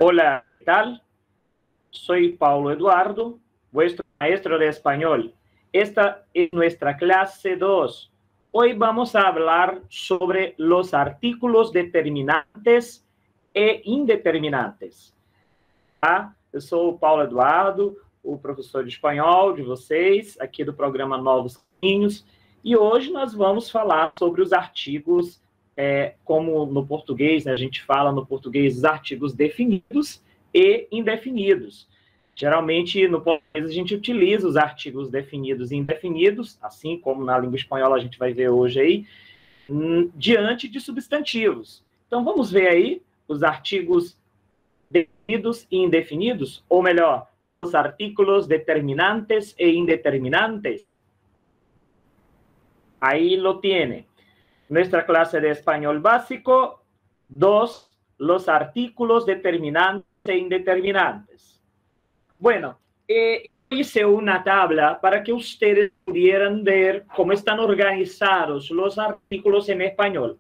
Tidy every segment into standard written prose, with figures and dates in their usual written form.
Hola, ¿qué tal? Soy Paulo Eduardo, vuestro maestro de español. Esta es nuestra clase 2. Hoy vamos a hablar sobre los artículos determinantes e indeterminantes. Tá? Eu sou o Paulo Eduardo, o professor de espanhol de vocês, aqui do programa Novos Caminhos, e hoje nós vamos falar sobre os artigos, como no português, né, a gente fala no português os artigos definidos e indefinidos. Geralmente, no português, a gente utiliza os artigos definidos e indefinidos, assim como na língua espanhola a gente vai ver hoje aí, diante de substantivos. Então, vamos ver aí os artigos definidos e indefinidos, ou melhor, los artículos determinantes e indeterminantes. Ahí lo tiene. Nuestra clase de español básico 2, los artículos determinantes e indeterminantes. Bueno, hice una tabla para que ustedes pudieran ver cómo están organizados los artículos en español.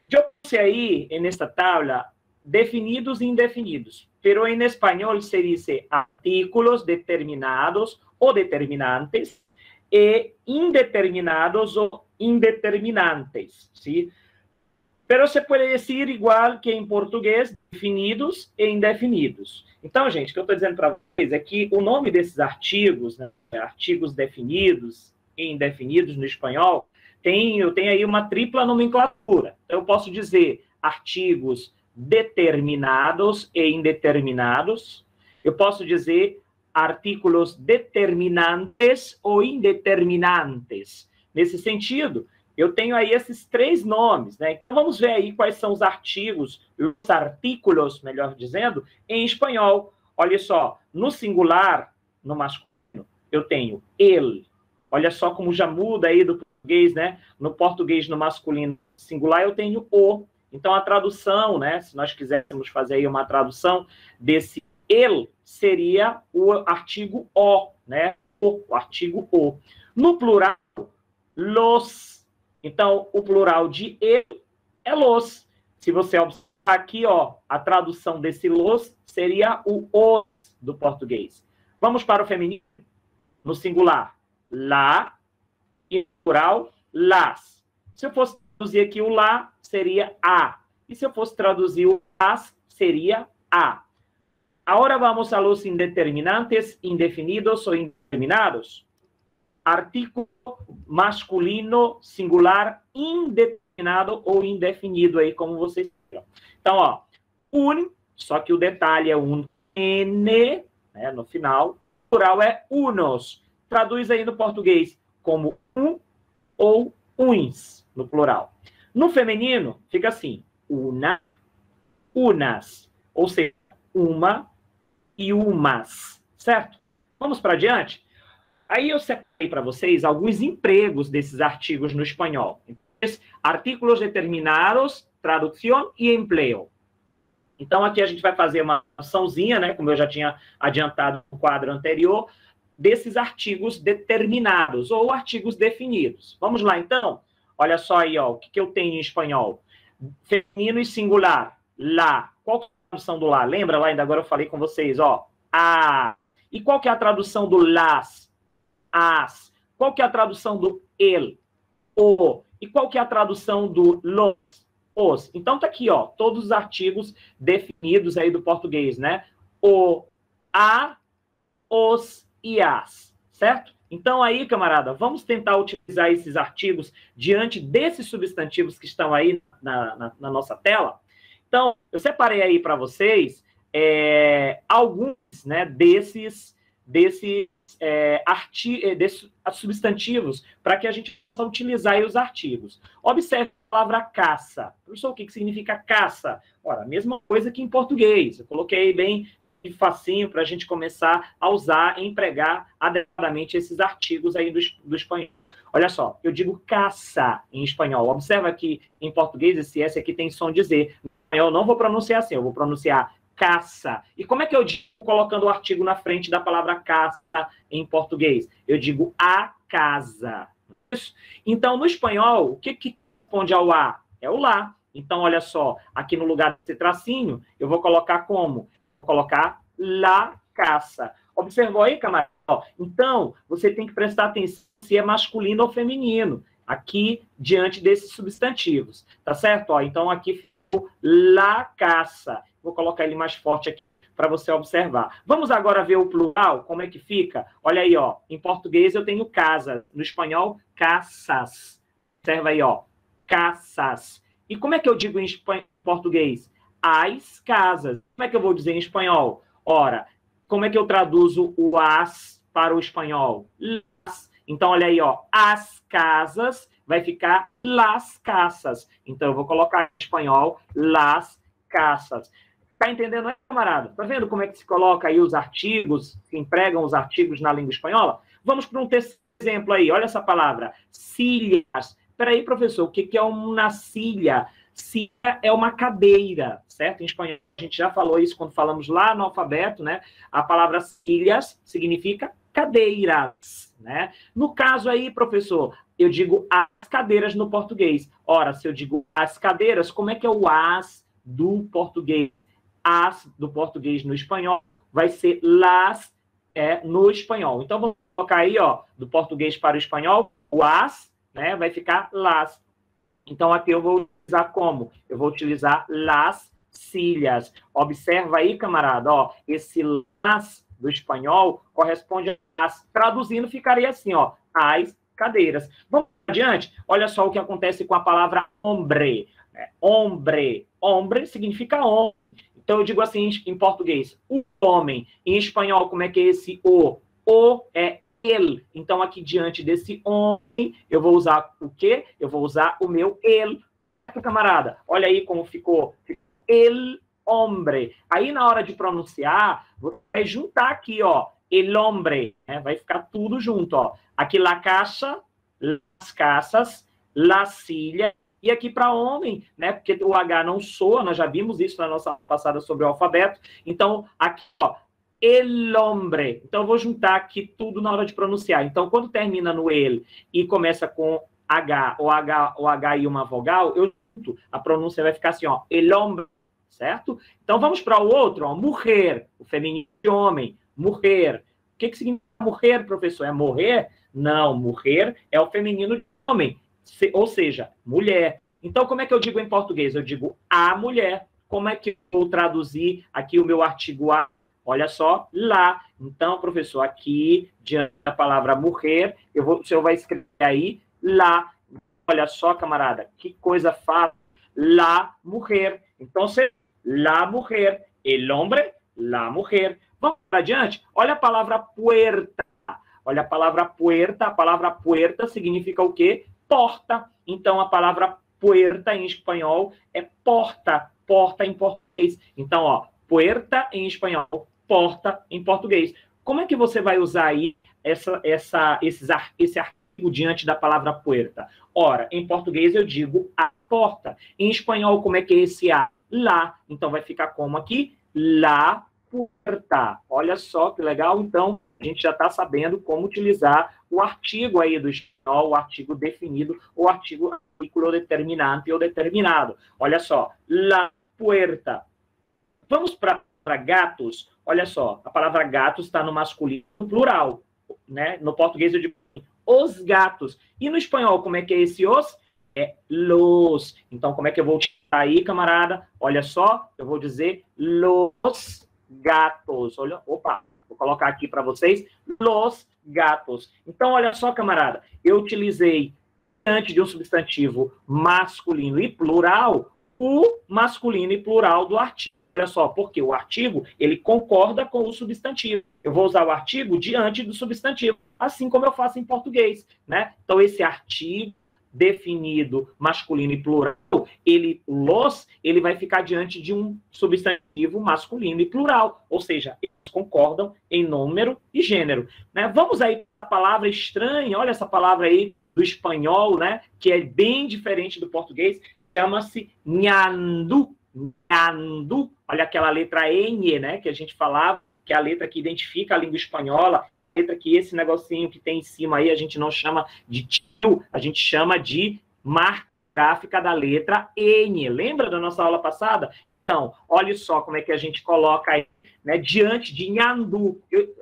Yo puse ahí en esta tabla definidos e indefinidos, pero en español se dice artículos determinados o determinantes e indeterminados o indeterminantes, ¿sí? Pero se pode dizer igual que em português, definidos e indefinidos. Então, gente, o que eu estou dizendo para vocês é que o nome desses artigos, né, artigos definidos e indefinidos no espanhol, eu tenho aí uma tripla nomenclatura. Então, eu posso dizer artigos determinados e indeterminados. Eu posso dizer artículos determinantes ou indeterminantes. Nesse sentido, eu tenho aí esses três nomes, né? Então, vamos ver aí quais são os artigos, os artículos, melhor dizendo, em espanhol. Olha só, no singular, no masculino, eu tenho ele. Olha só como já muda aí do português, né? No português, no masculino singular, eu tenho o. Então, a tradução, né? Se nós quiséssemos fazer aí uma tradução desse ele, seria o artigo o, né? O artigo o. No plural, los. Então, o plural de ele é los. Se você observar aqui, ó, a tradução desse los seria o os do português. Vamos para o feminino. No singular, la, e no plural, las. Se eu fosse traduzir aqui o lá, seria a. E se eu fosse traduzir o as, seria a. Agora vamos a los indeterminantes, indefinidos ou indeterminados. Artículo masculino singular indeterminado ou indefinido, aí como vocês viram. Então, ó, só que o detalhe é un, n, né, no final. O plural é unos. Traduz aí no português como um ou uns, no plural. No feminino, fica assim, una, unas, ou seja, uma e umas, certo? Vamos para adiante? Aí eu separei para vocês alguns empregos desses artigos no espanhol. Artículos determinados, tradução e empleo. Então, aqui a gente vai fazer uma açãozinha, né, como eu já tinha adiantado no quadro anterior, desses artigos determinados ou artigos definidos. Vamos lá, então? Olha só aí, ó, o que eu tenho em espanhol. Feminino e singular, lá. Qual que é a tradução do lá? Lembra lá, ainda agora eu falei com vocês, ó, a. E qual que é a tradução do las? As. Qual que é a tradução do el? O. E qual que é a tradução do los? Os. Então, tá aqui, ó, todos os artigos definidos aí do português, né? O, a, os e as, certo? Então, aí, camarada, vamos tentar utilizar esses artigos diante desses substantivos que estão aí na nossa tela. Então, eu separei aí para vocês alguns, né, desses substantivos para que a gente possa utilizar aí os artigos. Observe a palavra caça. Professor, o que significa caça? Ora, a mesma coisa que em português. Eu coloquei bem facinho para a gente começar a usar e empregar adequadamente esses artigos aí do espanhol. Olha só, eu digo caça em espanhol. Observa que em português esse S aqui tem som de Z. Eu não vou pronunciar assim, eu vou pronunciar caça. E como é que eu digo colocando o artigo na frente da palavra caça em português? Eu digo a casa. Então, no espanhol, o que responde ao a? É o lá. Então, olha só, aqui no lugar desse tracinho, eu vou colocar como? Vou colocar la casa. Observou aí, camarada? Então, você tem que prestar atenção se é masculino ou feminino, aqui diante desses substantivos, tá certo? Ó, então, aqui ficou la casa. Vou colocar ele mais forte aqui para você observar. Vamos agora ver o plural, como é que fica? Olha aí, ó, em português eu tenho casa, no espanhol, casas. Observa aí, ó, casas. E como é que eu digo em português? As casas. Como é que eu vou dizer em espanhol? Ora, como é que eu traduzo o as para o espanhol? Las. Então, olha aí, ó, as casas vai ficar las casas. Então, eu vou colocar em espanhol las casas. Tá entendendo, né, camarada? Tá vendo como é que se coloca aí os artigos, se empregam os artigos na língua espanhola? Vamos para um terceiro exemplo aí. Olha essa palavra, silhas. Peraí, professor, o que é uma silha? Silha é uma cadeira, certo? Em espanhol, a gente já falou isso quando falamos lá no alfabeto, né? A palavra silhas significa cadeiras, né? No caso aí, professor, eu digo as cadeiras no português. Ora, se eu digo as cadeiras, como é que é o as do português? As do português no espanhol vai ser las no espanhol. Então, vamos colocar aí, ó, do português para o espanhol, o as, né, vai ficar las. Então, aqui eu vou utilizar como? Eu vou utilizar las silhas. Observa aí, camarada, ó, esse las do espanhol corresponde a as. Traduzindo, ficaria assim, ó, as cadeiras. Vamos adiante? Olha só o que acontece com a palavra hombre. Hombre. Hombre significa homem. Então, eu digo assim em português, o homem. Em espanhol, como é que é esse o? O é ele. Então, aqui diante desse homem, eu vou usar o quê? Eu vou usar o meu ele. Camarada, olha aí como ficou. El hombre. Aí, na hora de pronunciar, você vai juntar aqui, ó, el hombre. Né? Vai ficar tudo junto, ó. Aqui, la casa, las casas, la silla. E aqui para homem, né? Porque o H não soa, nós já vimos isso na nossa passada sobre o alfabeto. Então, aqui, ó, el hombre. Então, eu vou juntar aqui tudo na hora de pronunciar. Então, quando termina no el e começa com H, o H e uma vogal, eu junto. A pronúncia vai ficar assim, ó, el hombre, certo? Então, vamos para o outro, ó, mujer, o feminino de homem, mujer. O que significa mujer, professor? É morrer? Não, mujer é o feminino de homem. Ou seja, mulher. Então, como é que eu digo em português? Eu digo a mulher. Como é que eu vou traduzir aqui o meu artigo a? Olha só, lá. Então, professor, aqui, diante da palavra mulher, o senhor vai escrever aí, lá. Olha só, camarada, que coisa fácil. La mujer. Então, la mujer. El hombre, la mujer. Vamos adiante? Olha a palavra puerta. Olha a palavra puerta. A palavra puerta significa o quê? Porta. Então, a palavra puerta em espanhol é porta. Porta em português. Então, ó, puerta em espanhol, porta em português. Como é que você vai usar aí esse artigo diante da palavra puerta? Ora, em português eu digo a porta. Em espanhol, como é que é esse a? Lá. Então, vai ficar como aqui? La puerta. Olha só que legal. Então, a gente já está sabendo como utilizar o artigo aí do espanhol, o artigo definido, o artigo artículo determinante ou determinado. Olha só, la puerta. Vamos para gatos. Olha só, a palavra gatos está no masculino plural, né? No português eu digo os gatos. E no espanhol, como é que é esse os? É los. Então, como é que eu vou utilizar aí, camarada? Olha só, eu vou dizer los gatos. Olha, opa. Vou colocar aqui para vocês, los gatos. Então, olha só, camarada, eu utilizei, antes de um substantivo masculino e plural, o masculino e plural do artigo. Olha só, porque o artigo, ele concorda com o substantivo. Eu vou usar o artigo diante do substantivo, assim como eu faço em português, né? Então, esse artigo definido masculino e plural, ele vai ficar diante de um substantivo masculino e plural, ou seja, eles concordam em número e gênero, né? Vamos aí para a palavra estranha, olha essa palavra aí do espanhol, né, que é bem diferente do português, chama-se ñandu, ñandu, olha aquela letra N, né, que a gente falava, que é a letra que identifica a língua espanhola, letra que esse negocinho que tem em cima aí a gente não chama de tio, a gente chama de marca, gráfica da letra N. Lembra da nossa aula passada? Então, olha só como é que a gente coloca aí, né, diante de nhandu.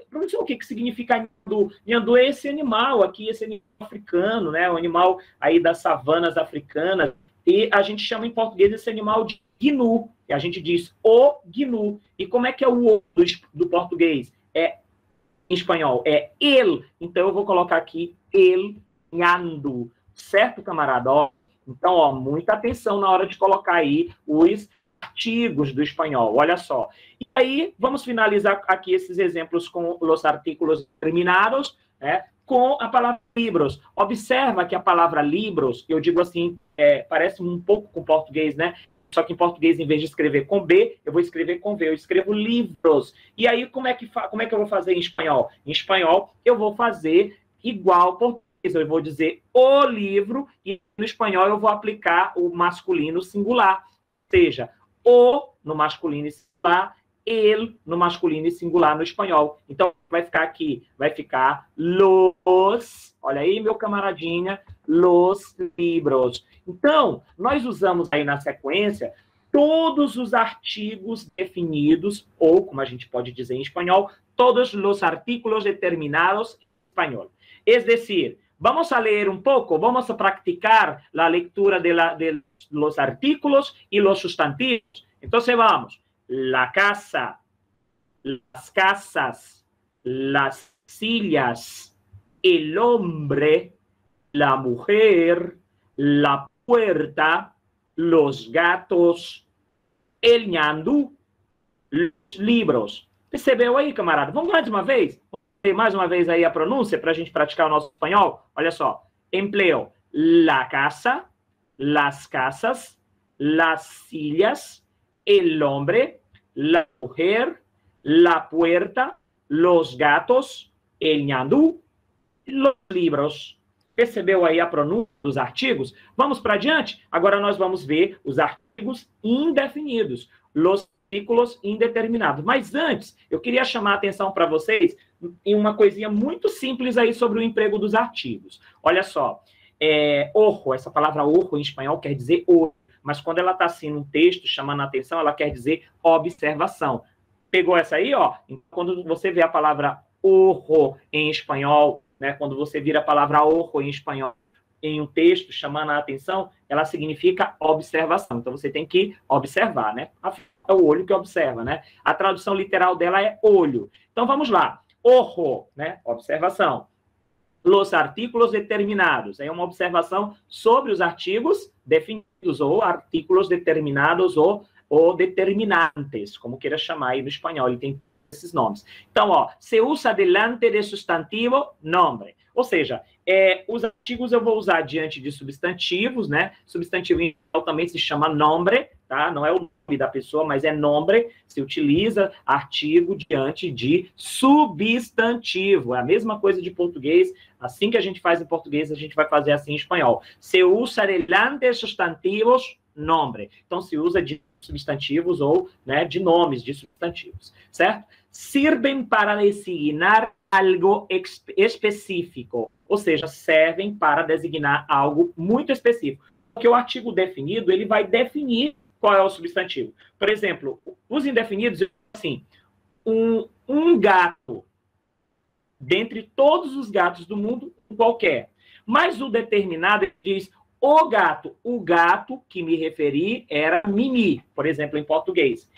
Professor, o que significa nhandu? Nhandu é esse animal aqui, esse animal africano, né, o animal aí das savanas africanas, e a gente chama em português esse animal de gnu, e a gente diz o gnu. E como é que é o O do português? Em espanhol, é el. Então, eu vou colocar aqui el nhandu. Certo, camarada? Ó, então, ó, muita atenção na hora de colocar aí os artigos do espanhol. Olha só. E aí, vamos finalizar aqui esses exemplos com os artículos terminados, né, com a palavra libros. Observa que a palavra libros, eu digo assim, parece um pouco com português, né? Só que em português, em vez de escrever com B, eu vou escrever com V. Eu escrevo livros. E aí, como é que eu vou fazer em espanhol? Em espanhol, eu vou fazer igual português. Eu vou dizer o livro, e no espanhol eu vou aplicar o masculino singular. Ou seja, o no masculino e singular, el no masculino e singular no espanhol. Então, vai ficar aqui, vai ficar los, olha aí, meu camaradinha, los libros. Então, nós usamos aí na sequência todos os artigos definidos, ou, como a gente pode dizer em espanhol, todos os artículos determinados em espanhol. Es decir, vamos a leer un poco, vamos a practicar la lectura de los artículos y los sustantivos. Entonces vamos, la casa, las casas, las sillas, el hombre, la mujer, la puerta, los gatos, el ñandú, los livros. Percebeu aí, camarada? Vamos mais uma vez? Mais uma vez aí a pronúncia para a gente praticar o nosso espanhol. Olha só. Empleo la casa, las casas, las sillas, el hombre, la mujer, la puerta, los gatos, el ñandú, los libros. Percebeu aí a pronúncia dos artigos? Vamos para adiante? Agora nós vamos ver os artigos indefinidos, os artículos indeterminados. Mas antes, eu queria chamar a atenção para vocês em uma coisinha muito simples aí sobre o emprego dos artigos. Olha só, ojo, essa palavra ojo em espanhol quer dizer olho, mas quando ela está assim num texto chamando a atenção, ela quer dizer observação. Pegou essa aí, ó? Quando você vê a palavra ojo em espanhol, né, quando você vira a palavra ojo em espanhol em um texto chamando a atenção, ela significa observação. Então, você tem que observar, né? É o olho que observa, né? A tradução literal dela é olho. Então, vamos lá. Ojo, né? Observação. Los artículos determinados. É uma observação sobre os artigos definidos, ou artículos determinados, ou determinantes, como queira chamar aí no espanhol. Ele tem esses nomes. Então, ó, se usa delante de substantivo, nombre. Ou seja, os artigos eu vou usar diante de substantivos, né? Substantivo em geral também se chama nombre, tá? Não é o nome da pessoa, mas é nombre. Se utiliza artigo diante de substantivo. É a mesma coisa de português. Assim que a gente faz em português, a gente vai fazer assim em espanhol. Se usa delante de substantivos, nombre. Então, se usa de substantivos ou, né, de nomes de substantivos, certo? Sirvem para designar algo específico, ou seja, servem para designar algo muito específico. Porque o artigo definido, ele vai definir qual é o substantivo. Por exemplo, os indefinidos, assim, um gato, dentre todos os gatos do mundo, qualquer. Mas o determinado, ele diz o gato que me referi era Mimi, por exemplo, em português.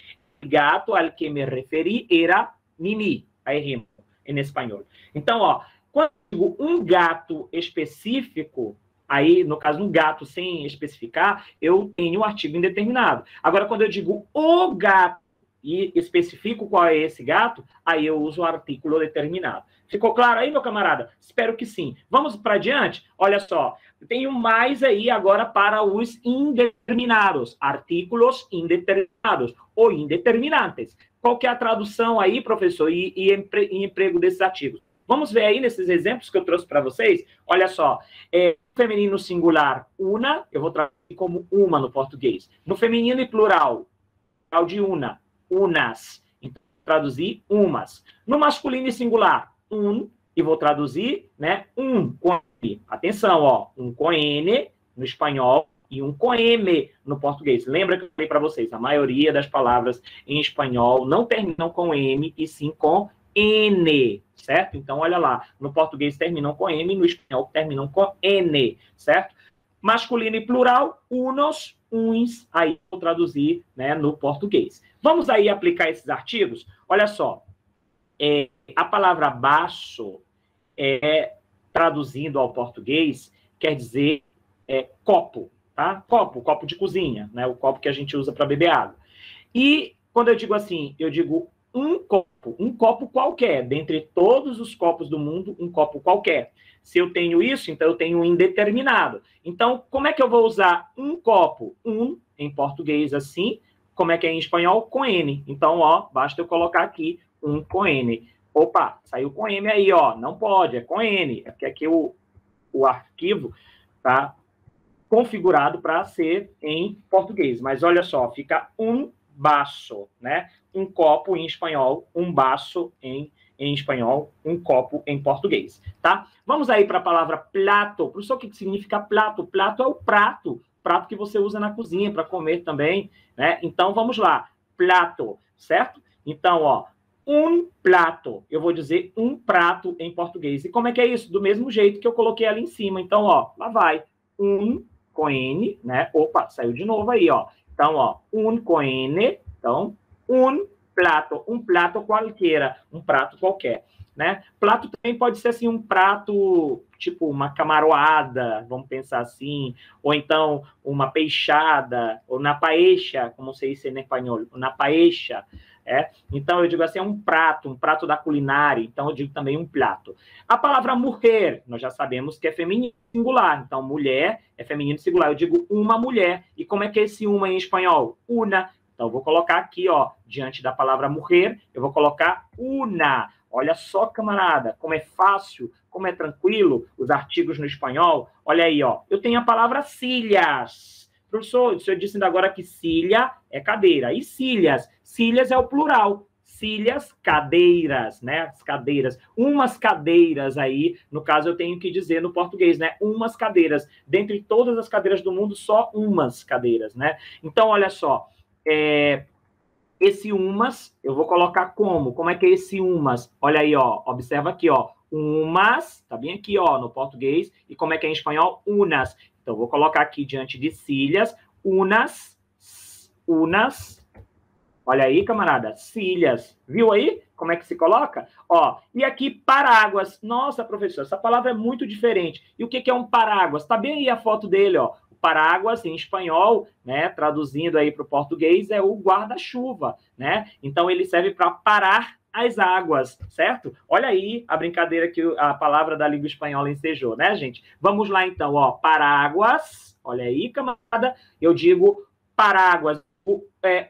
O gato al que me referi era Mimi, aí rima em espanhol. Então, ó, quando eu digo um gato específico, aí, no caso, um gato sem especificar, eu tenho um artigo indeterminado. Agora, quando eu digo o gato e especifico qual é esse gato, aí eu uso o artículo determinado. Ficou claro aí, meu camarada? Espero que sim. Vamos para adiante? Olha só, eu tenho mais aí agora para os indeterminados, artículos indeterminados ou indeterminantes. Qual que é a tradução aí, professor, e emprego desses artigos? Vamos ver aí nesses exemplos que eu trouxe para vocês. Olha só, feminino singular, una, eu vou traduzir como uma no português. No feminino e plural de una, unas. Então, traduzir umas. No masculino e singular, e vou traduzir, né, com N. Atenção, ó, com N no espanhol e um com M no português. Lembra que eu falei para vocês, a maioria das palavras em espanhol não terminam com M, e sim com N, certo? Então, olha lá, no português terminam com M, no espanhol terminam com N, certo? Masculino e plural, unos, uns, aí vou traduzir, né, no português. Vamos aí aplicar esses artigos? Olha só, a palavra baço, traduzindo ao português, quer dizer copo, tá? Copo de cozinha, né? O copo que a gente usa para beber água. E quando eu digo assim, eu digo um copo qualquer, dentre todos os copos do mundo, um copo qualquer. Se eu tenho isso, então eu tenho um indeterminado. Então, como é que eu vou usar um copo? Em português assim, como é que é em espanhol? Com N. Então, ó, basta eu colocar aqui um com N. Opa, saiu com M aí, ó. Não pode, é com N. É porque aqui o arquivo tá configurado para ser em português. Mas olha só, fica um baço, né? Um copo em espanhol, um baço em espanhol, um copo em português, tá? Vamos aí para a palavra plato. Professor, o que significa plato? Plato é o prato que você usa na cozinha para comer também, né? Então, vamos lá. Plato, certo? Então, ó, um plato. Eu vou dizer um prato em português. E como é que é isso? Do mesmo jeito que eu coloquei ali em cima. Então, ó, lá vai. Um com N, né? Opa, saiu de novo aí, ó. Então, ó, um com N. Então, um prato qualquer, um prato qualquer, né? Prato também pode ser assim um prato tipo uma camaroada, vamos pensar assim, ou então uma peixada, ou na paella, como se diz em espanhol, na paella, Então eu digo assim, é um prato da culinária, então eu digo também um prato. A palavra mulher, nós já sabemos que é feminino singular, então mulher é feminino singular, eu digo uma mulher. E como é que é esse uma em espanhol? Una. Então, eu vou colocar aqui, ó, diante da palavra mulher, eu vou colocar una. Olha só, camarada, como é fácil, como é tranquilo os artigos no espanhol. Olha aí, ó, eu tenho a palavra silhas. Professor, o senhor disse ainda agora que silha é cadeira. E silhas? Silhas é o plural. Silhas, cadeiras, né? As cadeiras. Umas cadeiras aí, no caso eu tenho que dizer no português, né? Umas cadeiras. Dentre todas as cadeiras do mundo, só umas cadeiras, né? Então, olha só. Esse umas, eu vou colocar como? Como é que é esse umas? Olha aí, ó, observa aqui, ó, umas, tá bem aqui, ó, no português, e como é que é em espanhol? Unas. Então, eu vou colocar aqui diante de silhas, unas, olha aí, camarada, silhas, viu aí como é que se coloca? Ó, e aqui, paráguas. Nossa, professor, essa palavra é muito diferente. E o que é um paráguas? Tá bem aí a foto dele, ó. Paráguas, em espanhol, né, traduzindo aí para o português, é o guarda-chuva, né? Então, ele serve para parar as águas, certo? Olha aí a brincadeira que a palavra da língua espanhola ensejou, né, gente? Vamos lá, então, ó, paráguas, olha aí, camarada, eu digo paráguas,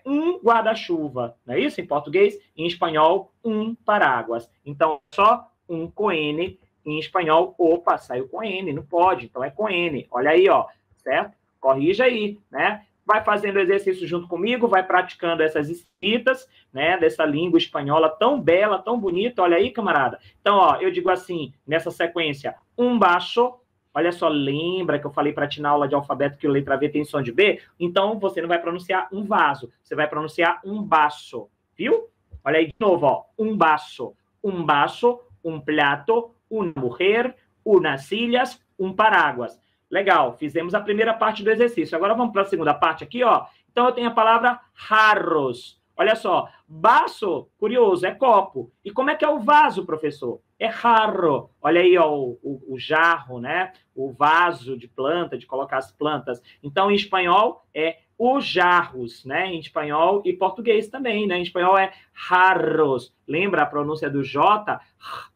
um guarda-chuva, não é isso em português? Em espanhol, um paráguas. Então, só um com N, em espanhol, opa, saiu com N, não pode, então é com N, olha aí, ó. Certo? Corrija aí, né? Vai fazendo exercício junto comigo, vai praticando essas escritas, né? Dessa língua espanhola tão bela, tão bonita. Olha aí, camarada. Então, ó, eu digo assim, nessa sequência, um baixo. Olha só, lembra que eu falei para ti na aula de alfabeto que a letra V tem som de B? Então, você não vai pronunciar um vaso, você vai pronunciar um baixo, viu? Olha aí de novo, ó. Um baixo, um plato, uma mulher, unas silhas, um paraguas. Legal, fizemos a primeira parte do exercício. Agora vamos para a segunda parte aqui, ó. Então, eu tenho a palavra jarros. Olha só, vaso, curioso, é copo. E como é que é o vaso, professor? É jarro. Olha aí, ó, o jarro, né? O vaso de planta, de colocar as plantas. Então, em espanhol, é os jarros, né? Em espanhol e português também, né? Em espanhol é jarros. Lembra a pronúncia do J,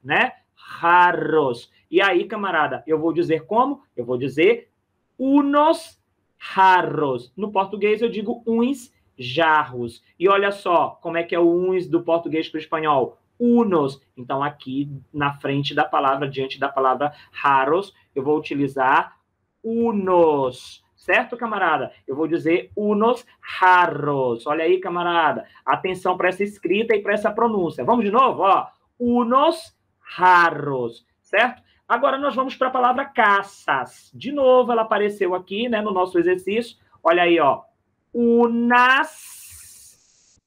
né? Jarros. E aí, camarada, eu vou dizer como? Eu vou dizer unos jarros. No português, eu digo uns jarros. E olha só como é que é o uns do português para o espanhol. Unos. Então, aqui na frente da palavra, diante da palavra jarros, eu vou utilizar unos. Certo, camarada? Eu vou dizer unos jarros. Olha aí, camarada. Atenção para essa escrita e para essa pronúncia. Vamos de novo? Ó. Unos jarros. Certo? Agora nós vamos para a palavra casas. De novo, ela apareceu aqui, né, no nosso exercício. Olha aí, ó. Unas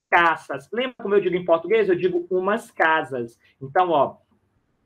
casas. Lembra como eu digo em português? Eu digo umas casas. Então, ó,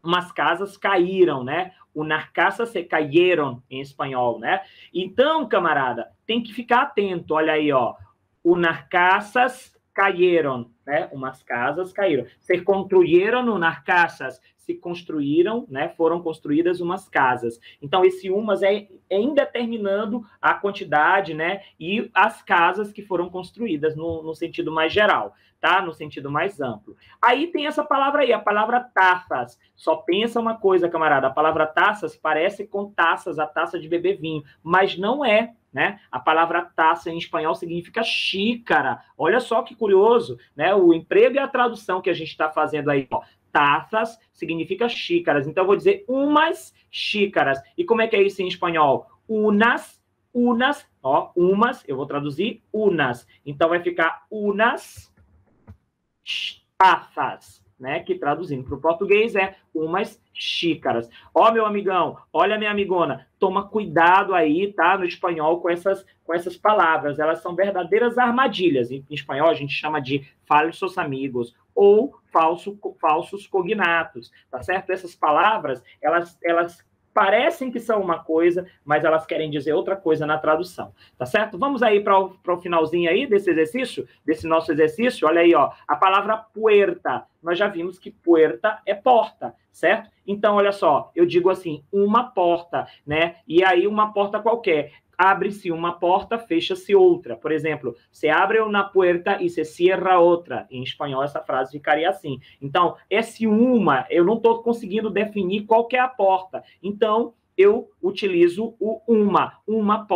umas casas caíram, né? Unas casas se cayeron em espanhol, né? Então, camarada, tem que ficar atento. Olha aí, ó. Unas casas cayeron, né? Umas casas caíram. Se construyeron unas casas. Se construíram, né? Foram construídas umas casas. Então, esse umas é indeterminando a quantidade, né? E as casas que foram construídas no sentido mais geral, tá? No sentido mais amplo. Aí tem essa palavra aí, a palavra taças. Só pensa uma coisa, camarada. A palavra taças parece com taças, a taça de beber vinho, mas não é. Né? A palavra taça em espanhol significa xícara. Olha só que curioso, né? O emprego e a tradução que a gente está fazendo aí, ó. Taças significa xícaras. Então, eu vou dizer umas xícaras. E como é que é isso em espanhol? Unas, ó, umas, eu vou traduzir unas. Então, vai ficar unas taças, né? Que traduzindo para o português é umas xícaras. Ó, meu amigão, olha minha amigona, toma cuidado aí, tá? No espanhol com essas palavras, elas são verdadeiras armadilhas. Em espanhol a gente chama de falsos amigos ou falsos cognatos, tá certo? Essas palavras, elas parecem que são uma coisa, mas elas querem dizer outra coisa na tradução, tá certo? Vamos aí para o finalzinho aí desse exercício, desse nosso exercício. Olha aí, ó, a palavra puerta. Nós já vimos que puerta é porta, certo? Então, olha só, eu digo assim, uma porta, né? E aí uma porta qualquer. Abre-se uma porta, fecha-se outra. Por exemplo, se abre uma puerta e se cierra outra. Em espanhol, essa frase ficaria assim. Então, esse uma, eu não estou conseguindo definir qual que é a porta. Então, eu utilizo o uma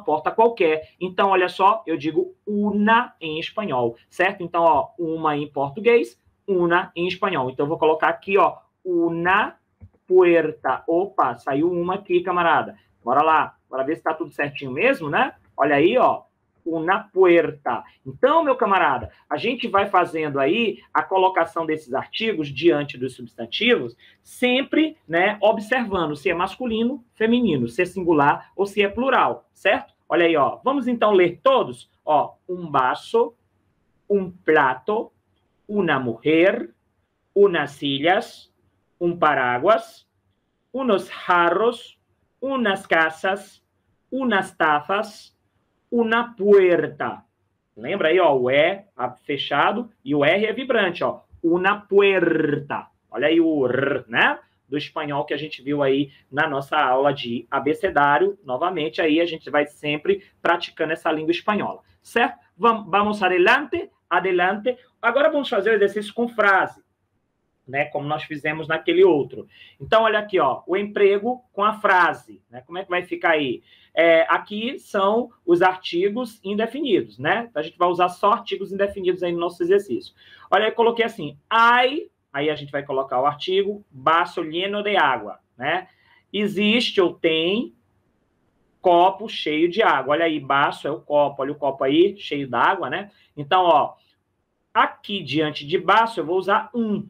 porta qualquer. Então, olha só, eu digo una em espanhol, certo? Então, ó, uma em português, una em espanhol. Então, eu vou colocar aqui, ó, una puerta. Opa, saiu uma aqui, camarada. Bora lá. Bora ver se está tudo certinho mesmo, né? Olha aí, ó. Una puerta. Então, meu camarada, a gente vai fazendo aí a colocação desses artigos diante dos substantivos, sempre, né, observando se é masculino, feminino, se é singular ou se é plural, certo? Olha aí, ó. Vamos então ler todos? Ó, um vaso, um plato, una mujer, unas sillas, um paraguas, unos jarros, unas casas, unas tazas, una puerta. Lembra aí, ó, o E fechado e o R é vibrante, ó. Una puerta. Olha aí o R, né? Do espanhol que a gente viu aí na nossa aula de abecedário. Novamente, aí a gente vai sempre praticando essa língua espanhola, certo? Vamos adelante, adelante. Agora vamos fazer o exercício com frase, né, como nós fizemos naquele outro. Então, olha aqui, ó, o emprego com a frase, né? Como é que vai ficar aí? Aqui são os artigos indefinidos, né? Então, a gente vai usar só artigos indefinidos aí no nosso exercício. Olha, eu coloquei assim, aí a gente vai colocar o artigo, vaso lleno de água, né? Existe ou tem copo cheio de água. Olha aí, vaso é o copo, olha o copo aí, cheio d'água, né? Então, ó, aqui diante de vaso eu vou usar um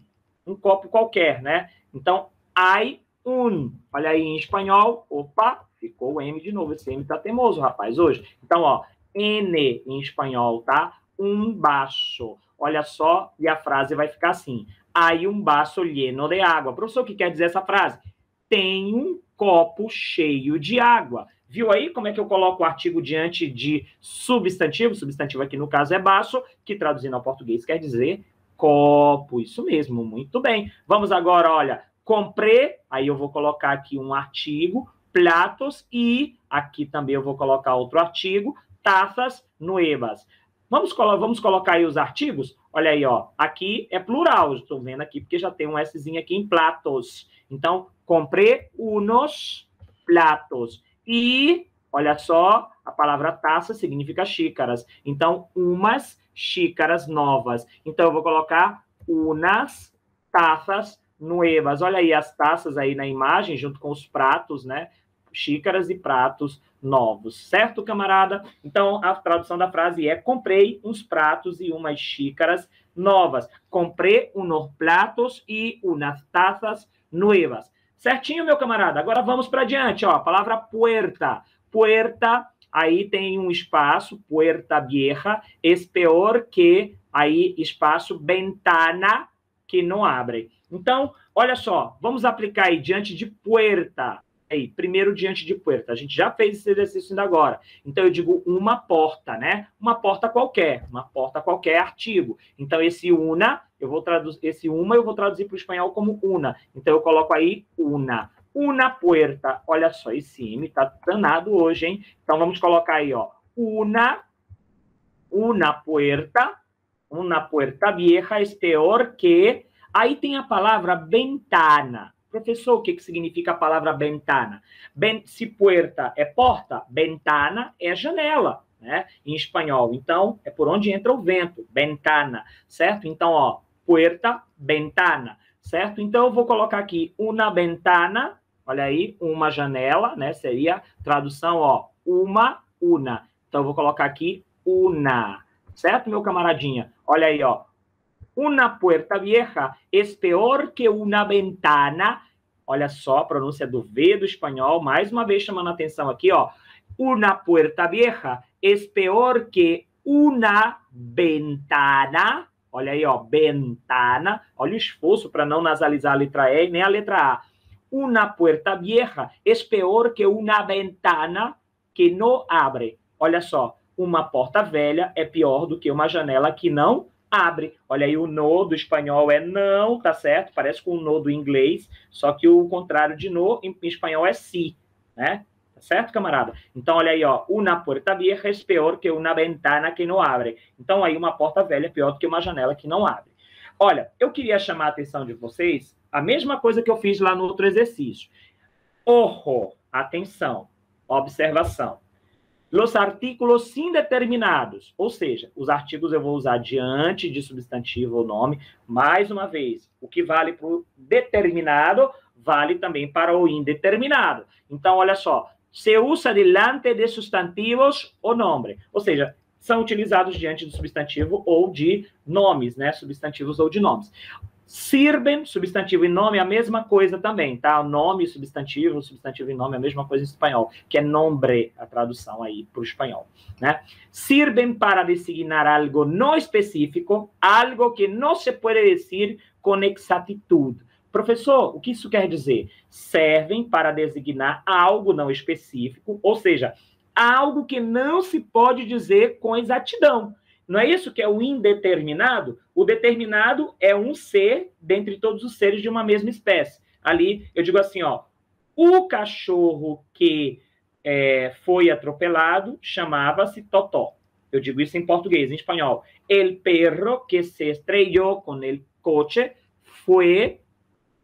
copo qualquer, né? Então, hay un. Olha aí em espanhol. Opa, ficou o M de novo. Esse M tá teimoso, rapaz, hoje. Então, ó, N em espanhol, tá? Um vaso. Olha só, e a frase vai ficar assim. Hay un vaso lleno de água. Professor, o que quer dizer essa frase? Tem um copo cheio de água. Viu aí como é que eu coloco o artigo diante de substantivo? Substantivo aqui, no caso, é vaso, que traduzindo ao português quer dizer copo, isso mesmo, muito bem. Vamos agora, olha, comprei, aí eu vou colocar aqui um artigo, platos, e aqui também eu vou colocar outro artigo, taças nuevas. Vamos colocar aí os artigos? Olha aí, ó, aqui é plural, estou vendo aqui, porque já tem um Szinho aqui em platos. Então, comprei unos platos. E, olha só, a palavra taça significa xícaras. Então, umas xícaras novas. Então, eu vou colocar unas taças nuevas. Olha aí as taças aí na imagem, junto com os pratos, né? Xícaras e pratos novos. Certo, camarada? Então, a tradução da frase é: comprei uns pratos e umas xícaras novas. Comprei unos platos e unas taças nuevas. Certinho, meu camarada? Agora vamos para diante, ó. A palavra puerta. Puerta, aí tem um espaço, puerta vieja, es peor que, aí, espaço, ventana, que não abre. Então, olha só, vamos aplicar aí diante de puerta. Aí, primeiro diante de puerta. A gente já fez esse exercício ainda agora. Então, eu digo uma porta, né? Uma porta qualquer, artigo. Então, esse una, eu vou traduzir, esse uma eu vou traduzir para o espanhol como una. Então, eu coloco aí una. Una puerta. Olha só, esse M tá danado hoje, hein? Então, vamos colocar aí, ó. Una puerta vieja es peor que... Aí tem a palavra ventana. Professor, o que significa a palavra ventana? Se puerta é porta, ventana é janela, né? Em espanhol. Então, é por onde entra o vento. Ventana, certo? Então, ó, puerta, ventana, certo? Então, eu vou colocar aqui una ventana, olha aí, uma janela, né? Seria tradução, ó, una. Então, eu vou colocar aqui una, certo, meu camaradinha? Olha aí, ó. Una puerta vieja es peor que una ventana. Olha só a pronúncia do V do espanhol. Mais uma vez chamando a atenção aqui, ó. Una puerta vieja es peor que una ventana. Olha aí, ó. Ventana. Olha o esforço para não nasalizar a letra E nem a letra A. Una puerta vieja es peor que una ventana que no abre. Olha só. Uma porta velha é pior do que uma janela que não abre. Olha aí, o no do espanhol é não, tá certo? Parece com o no do inglês, só que o contrário de no em espanhol é si, né? Tá certo, camarada? Então, olha aí, ó. Una puerta vieja es peor que una ventana que não abre. Então, aí, uma porta velha é pior do que uma janela que não abre. Olha, eu queria chamar a atenção de vocês, a mesma coisa que eu fiz lá no outro exercício. Ojo, atenção, observação. Los artículos indeterminados, ou seja, os artigos eu vou usar diante de substantivo ou nome. Mais uma vez, o que vale para o determinado, vale também para o indeterminado. Então, olha só, se usa delante de substantivos ou nome, ou seja, são utilizados diante do substantivo ou de nomes, né? Substantivos ou de nomes. Sirven, substantivo e nome, a mesma coisa também, tá? Nome, substantivo e nome, a mesma coisa em espanhol, que é nombre, a tradução aí para o espanhol, né? Sirven para designar algo não específico, algo que não se pode dizer com exactitud. Professor, o que isso quer dizer? Servem para designar algo não específico, ou seja, algo que não se pode dizer com exatidão. Não é isso que é o indeterminado? O determinado é um ser dentre todos os seres de uma mesma espécie. Ali, eu digo assim, ó, o cachorro que foi atropelado chamava-se Totó. Eu digo isso em português, em espanhol. El perro que se estrelló con el coche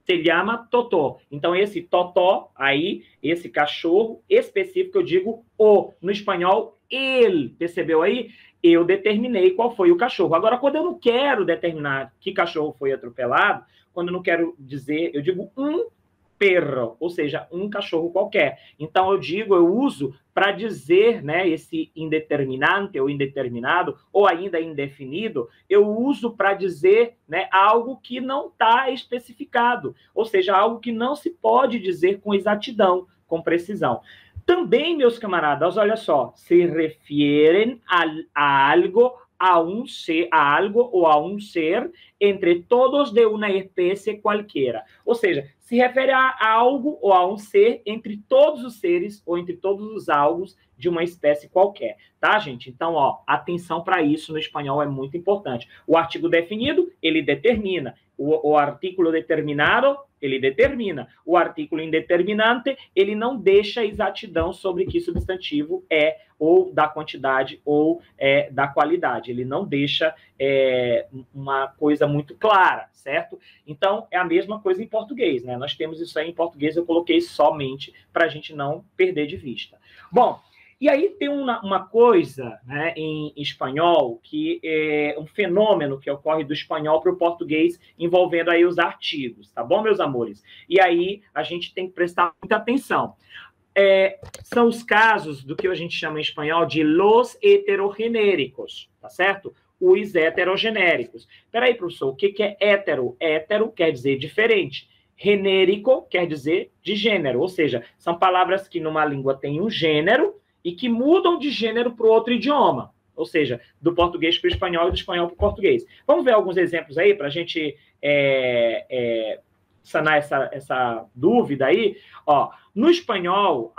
se chama Totó. Então, esse Totó, aí, esse cachorro específico, eu digo o. No espanhol, ele. Percebeu aí? Eu determinei qual foi o cachorro. Agora, quando eu não quero determinar que cachorro foi atropelado, quando eu não quero dizer, eu digo um perro, ou seja, um cachorro qualquer. Então, eu uso para dizer, né, esse indeterminante ou indeterminado, ou ainda indefinido, eu uso para dizer, né, algo que não está especificado, ou seja, algo que não se pode dizer com exatidão, com precisão. Também, meus camaradas, olha só, se referem a algo, a algo ou a um ser entre todos de uma espécie qualquer. Ou seja, se refere a algo ou a um ser entre todos os seres ou entre todos os algos de uma espécie qualquer, tá, gente? Então, ó, atenção para isso no espanhol é muito importante. O artigo definido, ele determina. O artículo determinado, ele determina. O artículo indeterminante, ele não deixa exatidão sobre que substantivo é, ou da quantidade, ou da qualidade. Ele não deixa uma coisa muito clara, certo? Então, é a mesma coisa em português, né? Nós temos isso aí em português, eu coloquei somente para a gente não perder de vista. Bom, e aí tem uma coisa, né, em espanhol, que é um fenômeno que ocorre do espanhol para o português, envolvendo aí os artigos, tá bom, meus amores? E aí a gente tem que prestar muita atenção. São os casos do que a gente chama em espanhol de los heterogenéricos, tá certo? Os heterogenéricos. Peraí, professor, o que é hétero? Hétero quer dizer diferente. Genérico quer dizer de gênero, ou seja, são palavras que numa língua têm um gênero e que mudam de gênero para o outro idioma, ou seja, do português para o espanhol e do espanhol para o português. Vamos ver alguns exemplos aí para a gente sanar essa dúvida aí. Ó, no espanhol,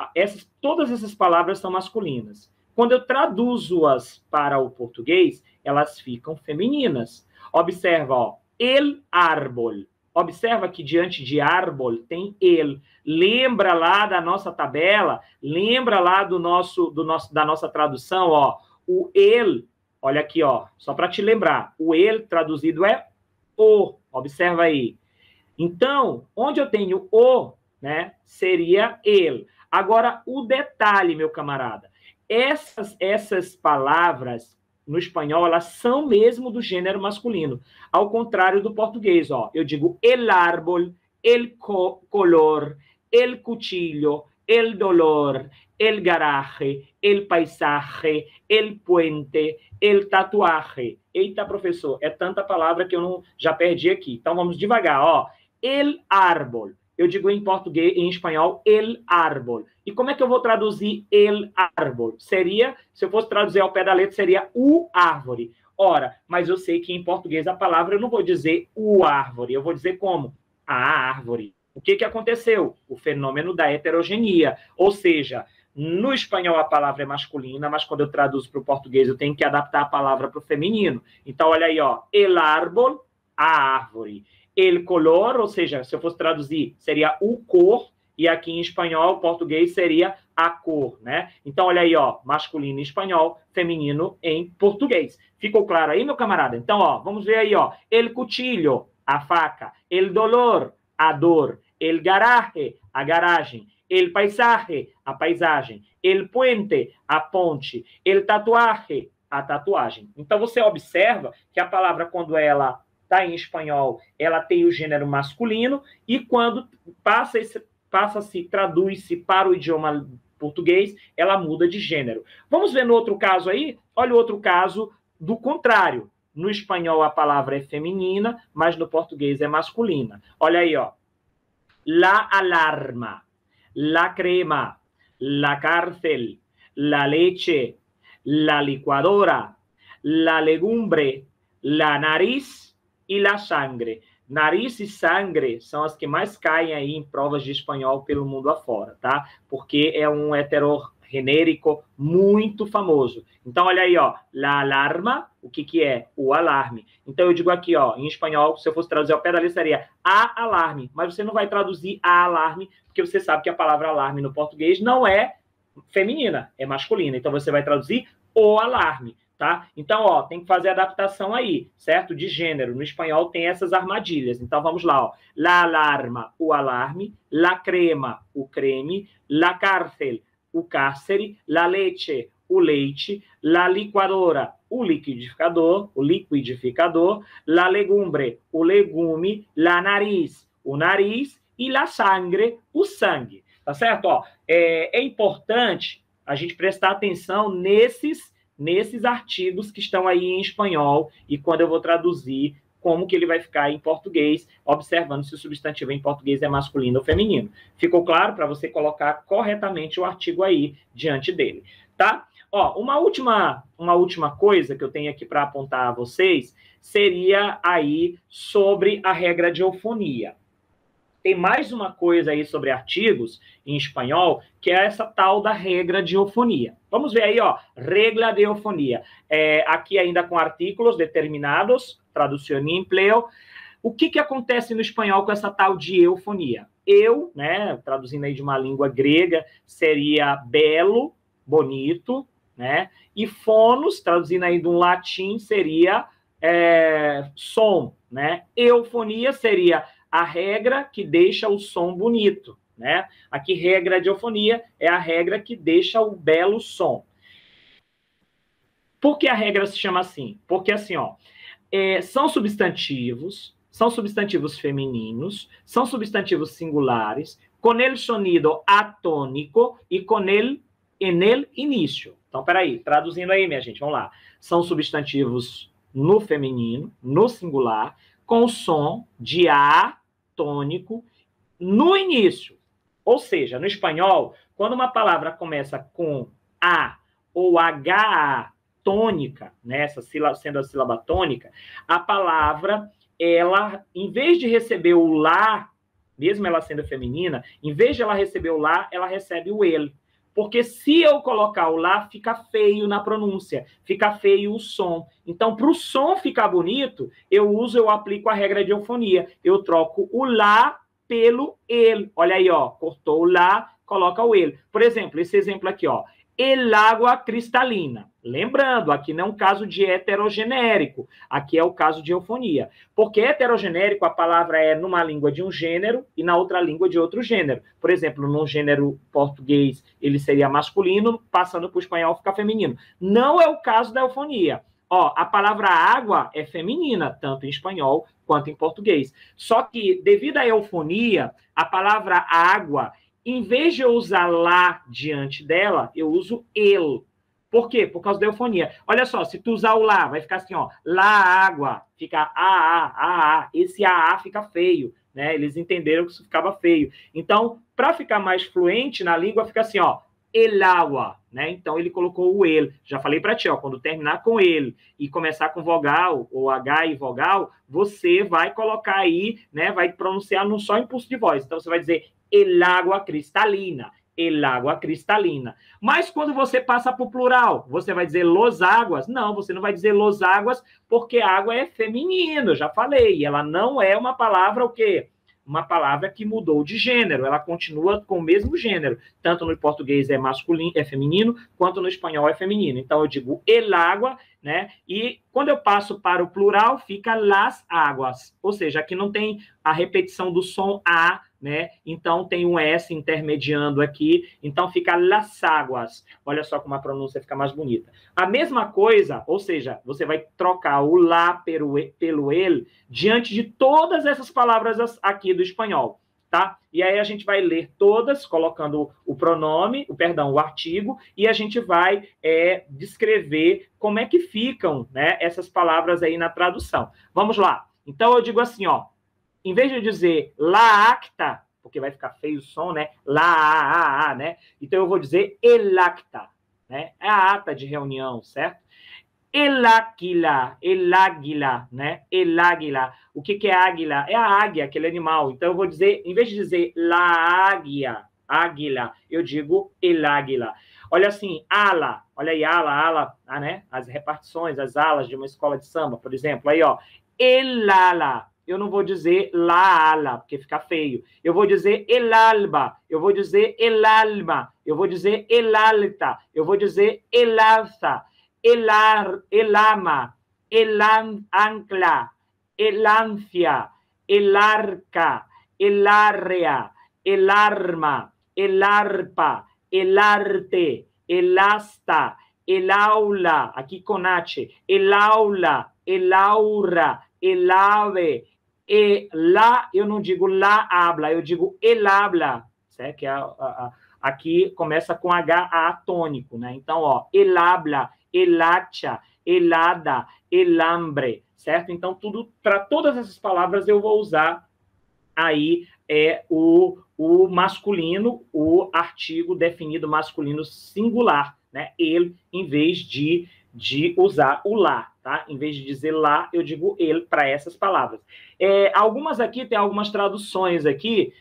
todas essas palavras são masculinas. Quando eu traduzo-as para o português, elas ficam femininas. Observa, ó, el árbol. Observa que diante de árbol tem el. Lembra lá da nossa tabela, lembra lá da nossa tradução, ó, o el, olha aqui, ó, só para te lembrar, o el traduzido é o. Observa aí. Então, onde eu tenho o, né, seria el. Agora, o detalhe, meu camarada, essas palavras no espanhol, elas são mesmo do gênero masculino, ao contrário do português, ó. Eu digo el árbol, el color, el cuchillo, el dolor, el garaje, el paisaje, el puente, el tatuaje. Eita, professor, é tanta palavra que eu já perdi aqui. Então, vamos devagar, ó. El árbol. Eu digo em português, em espanhol, el árbol. E como é que eu vou traduzir el árbol? Seria, se eu fosse traduzir ao pé da letra, seria o árvore. Ora, mas eu sei que em português a palavra eu não vou dizer o árvore, eu vou dizer como? A árvore. O que aconteceu? O fenômeno da heterogeneia. Ou seja, no espanhol a palavra é masculina, mas quando eu traduzo para o português eu tenho que adaptar a palavra para o feminino. Então, olha aí, ó, el árbol, a árvore. El color, ou seja, se eu fosse traduzir, seria o cor, e aqui em espanhol, português, seria a cor, né? Então, olha aí, ó, masculino em espanhol, feminino em português. Ficou claro aí, meu camarada? Então, ó, vamos ver aí, ó, el cuchillo, a faca, el dolor, a dor, el garaje, a garagem, el paisaje, a paisagem, el puente, a ponte, el tatuaje, a tatuagem. Então, você observa que a palavra, quando ela está em espanhol, ela tem o gênero masculino, e quando traduz-se para o idioma português, ela muda de gênero. Vamos ver no outro caso aí? Olha o outro caso do contrário. No espanhol a palavra é feminina, mas no português é masculina. Olha aí, ó. La alarma, la crema, la cárcel, la leche, la licuadora, la legumbre, la nariz e la sangre. Nariz e sangre são as que mais caem aí em provas de espanhol pelo mundo afora, tá? Porque é um heterogenérico muito famoso. Então, olha aí, ó, la alarma, o que é? O alarme. Então, eu digo aqui, ó, em espanhol, se eu fosse traduzir ao pé da letra, seria a alarme. Mas você não vai traduzir a alarme, porque você sabe que a palavra alarme no português não é feminina, é masculina. Então, você vai traduzir o alarme. Tá? Então, ó, tem que fazer a adaptação aí, certo? De gênero. No espanhol tem essas armadilhas. Então, vamos lá, ó. La alarma, o alarme. La crema, o creme. La cárcel, o cárcere. La leche, o leite. La licuadora, o liquidificador. La legumbre, o legume. La nariz, o nariz. E la sangre, o sangue. Tá certo? Ó, é importante a gente prestar atenção nesses artigos que estão aí em espanhol, e quando eu vou traduzir, como que ele vai ficar em português, observando se o substantivo em português é masculino ou feminino. Ficou claro? Para você colocar corretamente o artigo aí diante dele, tá? Ó, uma última coisa que eu tenho aqui para apontar a vocês seria aí sobre a regra de eufonia. Tem mais uma coisa aí sobre artigos em espanhol, que é essa tal da regra de eufonia. Vamos ver aí, ó, regla de eufonia. Aqui ainda com artículos determinados, tradução e empleo. O que acontece no espanhol com essa tal de eufonia? Eu, né, traduzindo aí de uma língua grega, seria belo, bonito, né? E fonos, traduzindo aí de um latim, seria som, né? Eufonia seria a regra que deixa o som bonito, né? Aqui, regra de eufonia é a regra que deixa o belo som. Por que a regra se chama assim? Porque, assim, ó, são substantivos femininos, são substantivos singulares, com el sonido atônico e com el en el início. Então, peraí, traduzindo aí, minha gente, vamos lá. São substantivos no feminino, no singular, com som de A tônico no início. Ou seja, no espanhol, quando uma palavra começa com A ou HA tônica, né, essa sílaba, sendo a sílaba tônica, a palavra, ela, em vez de receber o lá, mesmo ela sendo feminina, em vez de ela receber o lá, ela recebe o ele. Porque se eu colocar o lá, fica feio na pronúncia, fica feio o som. Então, para o som ficar bonito, eu aplico a regra de eufonia. Eu troco o lá pelo ele. Olha aí, ó, cortou o lá, coloca o ele. Por exemplo, esse exemplo aqui, ó, el água cristalina. Lembrando, aqui não é um caso de heterogenérico, aqui é o caso de eufonia. Porque heterogenérico, a palavra é numa língua de um gênero e na outra língua de outro gênero. Por exemplo, no gênero português, ele seria masculino, passando para o espanhol fica feminino. Não é o caso da eufonia. Ó, a palavra água é feminina, tanto em espanhol quanto em português. Só que, devido à eufonia, a palavra água, em vez de eu usar lá diante dela, eu uso ele. Por quê? Por causa da eufonia. Olha só, se tu usar o lá, vai ficar assim, ó, lá água, fica a. Esse a fica feio, né? Eles entenderam que isso ficava feio. Então, para ficar mais fluente na língua, fica assim, ó, el agua, né? Então, ele colocou o ele. Já falei para ti, ó, quando terminar com ele e começar com vogal, ou H e vogal, você vai colocar aí, né? Vai pronunciar num só impulso de voz. Então, você vai dizer el agua cristalina, el agua cristalina. Mas quando você passa para o plural, você vai dizer los águas? Não, você não vai dizer los águas, porque água é feminino, eu já falei. Ela não é uma palavra o quê? Uma palavra que mudou de gênero, ela continua com o mesmo gênero. Tanto no português é masculino, é feminino, quanto no espanhol é feminino. Então eu digo el agua, né? E quando eu passo para o plural, fica las águas. Ou seja, aqui não tem a repetição do som A, né? Então tem um S intermediando aqui, então fica las águas. Olha só como a pronúncia fica mais bonita. A mesma coisa, ou seja, você vai trocar o lá pelo ele diante de todas essas palavras aqui do espanhol, tá? E aí a gente vai ler todas, colocando o pronome, o artigo, e a gente vai descrever como é que ficam, né, essas palavras aí na tradução. Vamos lá. Então eu digo assim, ó, em vez de eu dizer la acta, porque vai ficar feio o som, né? La, né? Então eu vou dizer el acta, né? É a ata de reunião, certo? El águila, né? El águila. O que é águila? É a águia, aquele animal. Então eu vou dizer, em vez de dizer la águila, eu digo el águila. Olha assim, ala, olha aí, ala, né? As repartições, as alas de uma escola de samba, por exemplo. Aí, ó, el ala. Eu não vou dizer la ala, porque fica feio. Eu vou dizer el alba, eu vou dizer el alma, eu vou dizer el alta, eu vou dizer el alza, el ama, el ancla, el ansia, el arca, el área, el arma, el arpa, el arte, el asta, el aula, aqui com H, el aula, el aura, el ave, e lá, eu não digo lá habla, eu digo el habla, certo? Que aqui começa com HA tônico, né? Então, ó, el habla, el hacha, el hada, el hambre, certo? Então, para todas essas palavras eu vou usar aí o masculino, o artigo definido masculino singular, né? Ele, em vez de usar o lá, tá? Em vez de dizer lá, eu digo ele para essas palavras. Algumas aqui, tem algumas traduções aqui,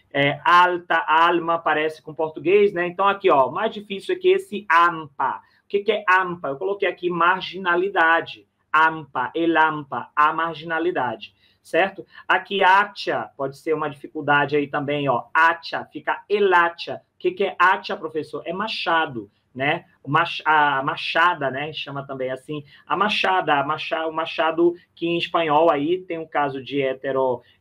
alta, alma, parece com português, né? Então, aqui, ó, mais difícil é que esse ampa. O que é ampa? Eu coloquei aqui marginalidade. Ampa, elampa, a marginalidade, certo? Aqui, acha, pode ser uma dificuldade aí também, ó. Acha, fica elacha. O que é acha, professor? É machado, né? A machada, né? Chama também assim. A machada, o machado que em espanhol aí tem um caso de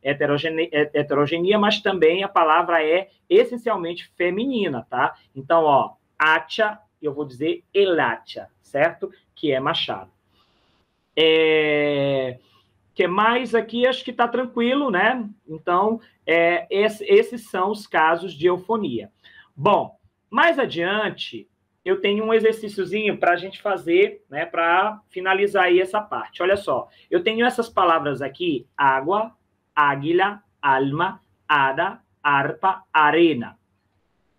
heterogenia, mas também a palavra é essencialmente feminina, tá? Então, ó, acha, eu vou dizer elacha, certo? Que é machado. Que mais aqui? Acho que está tranquilo, né? Então, esses são os casos de eufonia. Bom, mais adiante, eu tenho um exercíciozinho para a gente fazer, né, para finalizar aí essa parte. Olha só, eu tenho essas palavras aqui, água, águila, alma, hada, arpa, arena.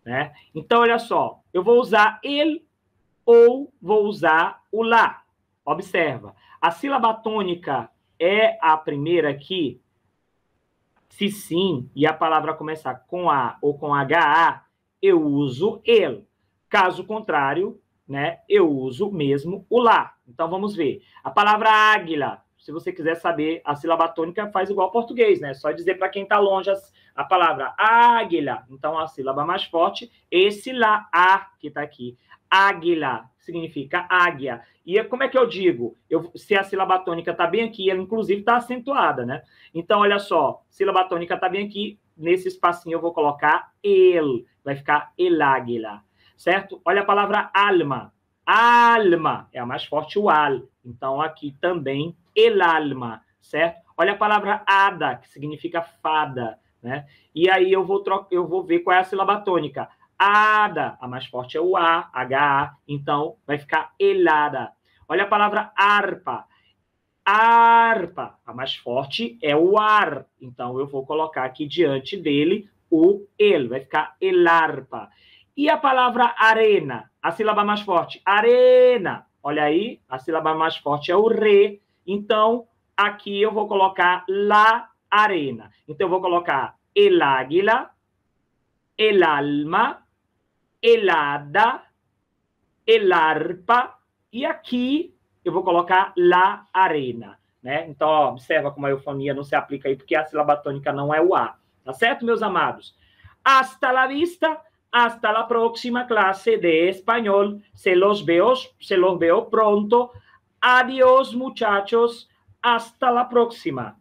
Né? Então, olha só, eu vou usar ele ou vou usar o lá. Observa, a sílaba tônica é a primeira aqui. Se sim, e a palavra começar com A ou com HA, eu uso ele. Caso contrário, né, eu uso mesmo o lá. Então, vamos ver. A palavra águila, se você quiser saber, a sílaba tônica faz igual ao português, né? Só dizer para quem está longe a palavra águila. Então, a sílaba mais forte, esse lá, A, que está aqui. Águila significa águia. E como é que eu digo? Se a sílaba tônica está bem aqui, ela inclusive está acentuada, né? Então, olha só, sílaba tônica está bem aqui, nesse espacinho eu vou colocar el, vai ficar el águila, certo? Olha a palavra alma. Alma é a mais forte, o al. Então, aqui também el alma, certo? Olha a palavra hada, que significa fada, né? E aí eu vou ver qual é a sílaba tônica. Ada, a mais forte é o A, H-A, então vai ficar helada. Olha a palavra harpa. Harpa, a mais forte é o ar, então eu vou colocar aqui diante dele o ele, vai ficar elarpa. E a palavra arena, a sílaba mais forte, arena. Olha aí, a sílaba mais forte é o re, então aqui eu vou colocar la arena. Então eu vou colocar el águila, el alma, helada, el arpa, e aqui eu vou colocar la arena, né? Então, ó, observa como a eufonia não se aplica aí, porque a sílaba tônica não é o A. Tá certo, meus amados? Hasta la vista, hasta la próxima clase de español. Se los veo pronto. Adiós, muchachos. Hasta la próxima.